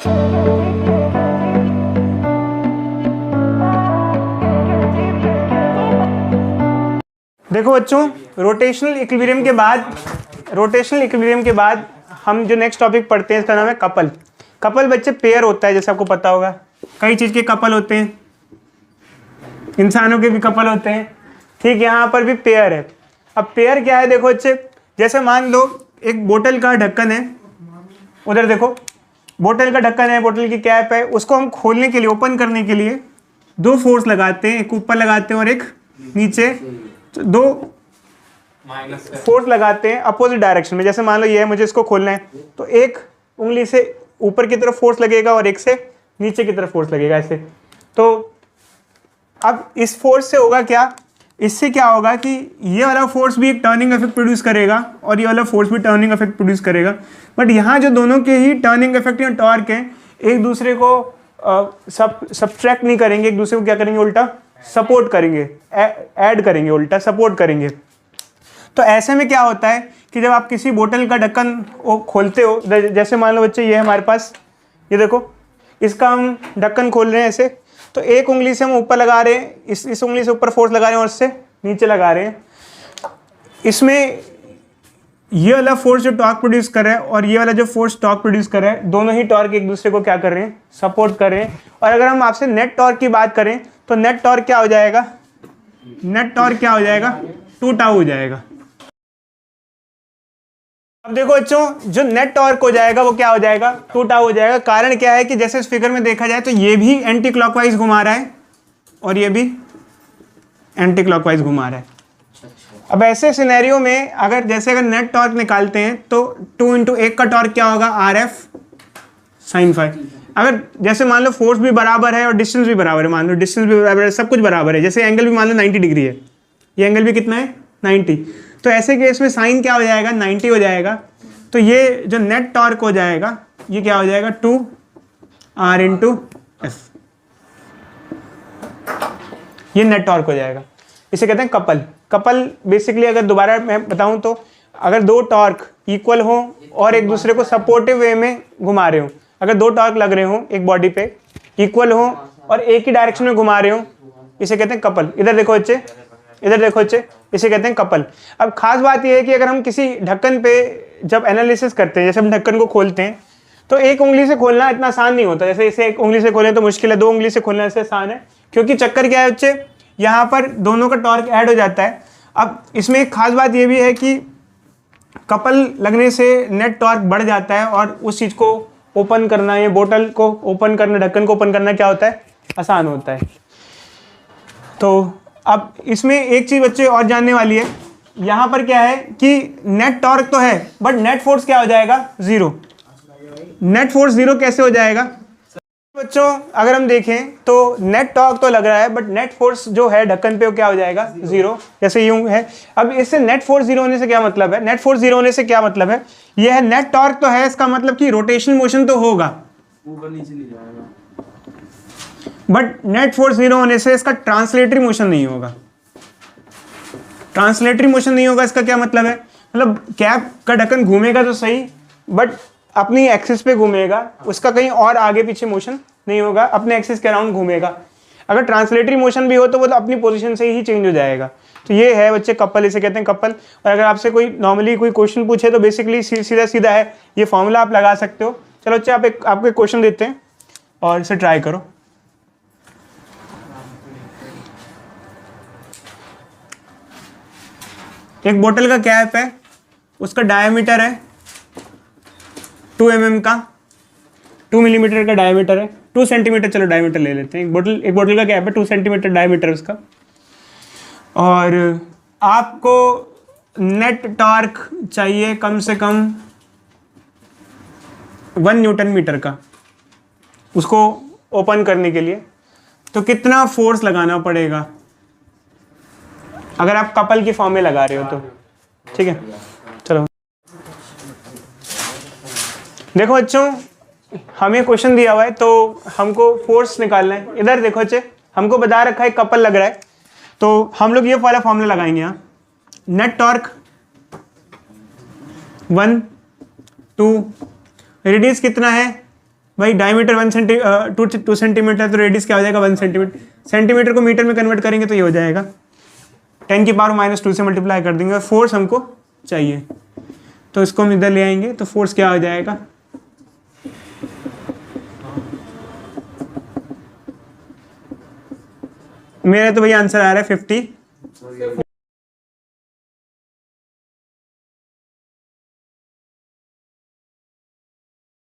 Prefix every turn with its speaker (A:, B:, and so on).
A: देखो बच्चों, rotational equilibrium के बाद हम जो नेक्स्ट टॉपिक पढ़ते हैं इसका नाम है कपल। कपल बच्चे पेयर होता है, जैसे आपको पता होगा कई चीज़ के कपल होते हैं, इंसानों के भी कपल होते हैं, ठीक। यहाँ पर भी पेयर है। अब पेयर क्या है देखो बच्चे, जैसे मान लो एक बोतल का ढक्कन है, उधर देखो बोतल का ढक्कन है, बोतल की कैप है, उसको हम खोलने के लिए, ओपन करने के लिए दो फोर्स लगाते हैं, एक ऊपर लगाते हैं और एक नीचे, तो दो फोर्स लगाते हैं अपोजिट डायरेक्शन में। जैसे मान लो ये है, मुझे इसको खोलना है, तो एक उंगली से ऊपर की तरफ फोर्स लगेगा और एक से नीचे की तरफ फोर्स लगेगा, ऐसे। तो अब इस फोर्स से होगा क्या, इससे क्या होगा कि ये वाला फोर्स भी एक टर्निंग इफेक्ट प्रोड्यूस करेगा और ये वाला फोर्स भी टर्निंग इफेक्ट प्रोड्यूस करेगा। बट यहाँ जो दोनों के ही टर्निंग इफेक्ट या टॉर्क हैं, एक दूसरे को सब्ट्रैक्ट नहीं करेंगे, एक दूसरे को क्या करेंगे, उल्टा सपोर्ट करेंगे, ऐड करेंगे, उल्टा सपोर्ट करेंगे। तो ऐसे में क्या होता है कि जब आप किसी बोतल का ढक्कन खोलते हो, जैसे मान लो बच्चे ये हमारे पास, ये देखो इसका हम ढक्कन खोल रहे हैं ऐसे, तो एक उंगली से हम ऊपर लगा रहे हैं, इस उंगली से ऊपर फोर्स लगा रहे हैं और इससे नीचे लगा रहे हैं। इसमें ये वाला फोर्स जो टॉर्क प्रोड्यूस कर रहा है और ये वाला जो फोर्स टॉर्क प्रोड्यूस कर रहा है, दोनों ही टॉर्क एक दूसरे को क्या कर रहे हैं, सपोर्ट कर रहे हैं। और अगर हम आपसे नेट टॉर्क की बात करें तो नेट टॉर्क क्या हो जाएगा, नेट टॉर्क क्या हो जाएगा, 2 टाउ हो जाएगा। अब देखो बच्चों, जो नेट टॉर्क हो जाएगा वो क्या हो जाएगा, 2 टाउ हो जाएगा। कारण क्या है कि जैसे इस फिगर में देखा जाए तो ये भी एंटी क्लॉकवाइज घुमा रहा है और ये भी एंटी क्लॉकवाइज घुमा रहा है। अब ऐसे सिनेरियो में अगर नेट टॉर्क निकालते हैं तो 2 × 1 का टॉर्क क्या होगा, RF sin φ। अगर जैसे मान लो फोर्स भी बराबर है और डिस्टेंस भी बराबर है, मान लो डिस्टेंस भी बराबर है, सब कुछ बराबर है, जैसे एंगल भी मान लो 90 डिग्री है, ये एंगल भी कितना है, 90, तो ऐसे केस में साइन क्या हो जाएगा, 90 हो जाएगा। तो ये जो नेट टॉर्क हो जाएगा ये क्या हो जाएगा, 2R × F, ये नेट टॉर्क हो जाएगा। इसे कहते हैं कपल। कपल बेसिकली अगर दोबारा मैं बताऊं तो अगर दो टॉर्क इक्वल हो और एक दूसरे को सपोर्टिव वे में घुमा रहे हो, अगर दो टॉर्क लग रहे हो एक बॉडी पे, इक्वल हो और एक ही डायरेक्शन में घुमा रहे हो, इसे कहते हैं कपल। इधर देखो बच्चे, इधर देखो बच्चे, इसे कहते हैं कपल। अब खास बात यह है कि अगर हम किसी ढक्कन पे जब एनालिसिस करते हैं, जैसे हम ढक्कन को खोलते हैं, तो एक उंगली से खोलना इतना आसान नहीं होता। जैसे इसे एक उंगली से खोलें तो मुश्किल है, 2 उंगली से खोलना इससे आसान है, क्योंकि चक्कर क्या है बच्चे, यहाँ पर दोनों का टॉर्क ऐड हो जाता है। अब इसमें एक खास बात यह भी है कि कपल लगने से नेट टॉर्क बढ़ जाता है और उस चीज़ को ओपन करना, ये बोतल को ओपन करना, ढक्कन को ओपन करना क्या होता है, आसान होता है। तो अब इसमें एक चीज़ बच्चे और जानने वाली है, यहाँ पर क्या है कि नेट टॉर्क तो है बट नेट फोर्स क्या हो जाएगा, 0। नेट फोर्स 0 कैसे हो जाएगा बच्चों, अगर हम देखें तो नेट टॉर्क तो लग रहा है बट नेट फोर्स जो है ढक्कन पे वो क्या हो जाएगा, 0, जैसे यूं है। अब इससे नेट फोर्स 0 होने से क्या मतलब है, नेट फोर्स 0 होने से क्या मतलब है, ये है नेट टॉर्क तो है, इसका मतलब कि रोटेशनल मोशन तो होगा,
B: ऊपर नीचे नहीं जाएगा,
A: बट नेट फोर्स 0 होने से इसका ट्रांसलेटरी मोशन नहीं होगा। ट्रांसलेटरी मोशन नहीं होगा, इसका क्या मतलब है, मतलब कैप का ढक्कन घूमेगा तो सही बट अपनी एक्सिस पे घूमेगा, उसका कहीं और आगे पीछे मोशन नहीं होगा, अपने एक्सिस के अराउंड घूमेगा। अगर ट्रांसलेटरी मोशन भी हो तो वो तो अपनी पोजीशन से ही चेंज हो जाएगा। तो ये है बच्चे कपल, इसे कहते हैं कपल। और अगर आपसे कोई नॉर्मली कोई क्वेश्चन पूछे तो बेसिकली सीधा सीधा है, ये फॉर्मूला आप लगा सकते हो। चलो बच्चे आप आपको एक क्वेश्चन देते हैं और इसे ट्राई करो। एक बोतल का कैप है, उसका डायमीटर है 2 mm का, 2 मिलीमीटर का डायमीटर है, 2 सेंटीमीटर, चलो डायमीटर ले लेते हैं। एक बोतल का कैप है, 2 सेंटीमीटर डायमीटर उसका, और आपको नेट टॉर्क चाहिए कम से कम 1 न्यूटन मीटर का उसको ओपन करने के लिए। तो कितना फोर्स लगाना पड़ेगा अगर आप कपल की फॉर्म में लगा रहे हो तो, ठीक है। चलो देखो बच्चों, हमें क्वेश्चन दिया हुआ है तो हमको फोर्स निकालना है। इधर देखो बच्चे, हमको बता रखा है कपल लग रहा है, तो हम लोग ये वाला फॉर्मूला लगाएंगे यहाँ, नेट टॉर्क 1 2, रेडियस कितना है भाई डायमीटर 2 सेंटीमीटर, तो रेडियस क्या हो जाएगा 1 सेंटीमीटर। सेंटीमीटर को मीटर में कन्वर्ट करेंगे तो ये हो जाएगा 10⁻⁻2 से मल्टीप्लाई कर देंगे। और फोर्स हमको चाहिए, तो इसको हम इधर ले आएंगे, तो फोर्स क्या हो जाएगा, मेरा तो भैया आंसर आ रहा है 50